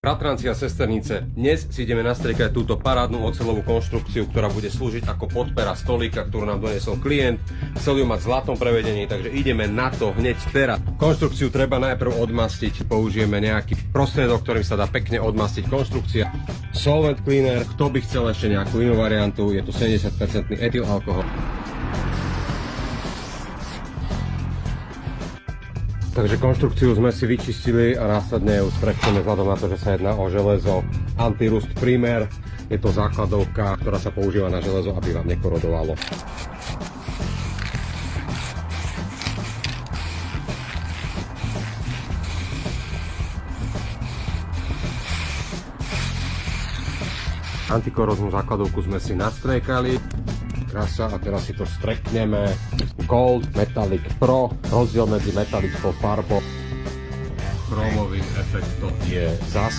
Bratranci a sesternice, dnes si ideme nastriekať túto parádnu oceľovú konštrukciu, ktorá bude slúžiť ako podpera stolíka, ktorú nám doniesol klient. Chcel ju mať v zlatom prevedení, takže ideme na to hneď teraz. Konštrukciu treba najprv odmastiť, použijeme nejaký prostriedok, ktorým sa dá pekne odmastiť konštrukcia. Solvent cleaner, kto by chcel ešte nejakú inú variantu, je to 70% etylalkohol. Takže konštrukciu sme si vyčistili a následne ju sprechujeme vzhľadom na to, že sa jedná o železo Anti-Rust Primer. Je to základovka, ktorá sa používa na železo, aby vám nekorodovalo. Antikoroznú základovku sme si nastriekali. Krása, a teraz si to strekneme. Gold Metallic Pro, rozdiel medzi metalickou farbou a chromovým efektom je zásadný.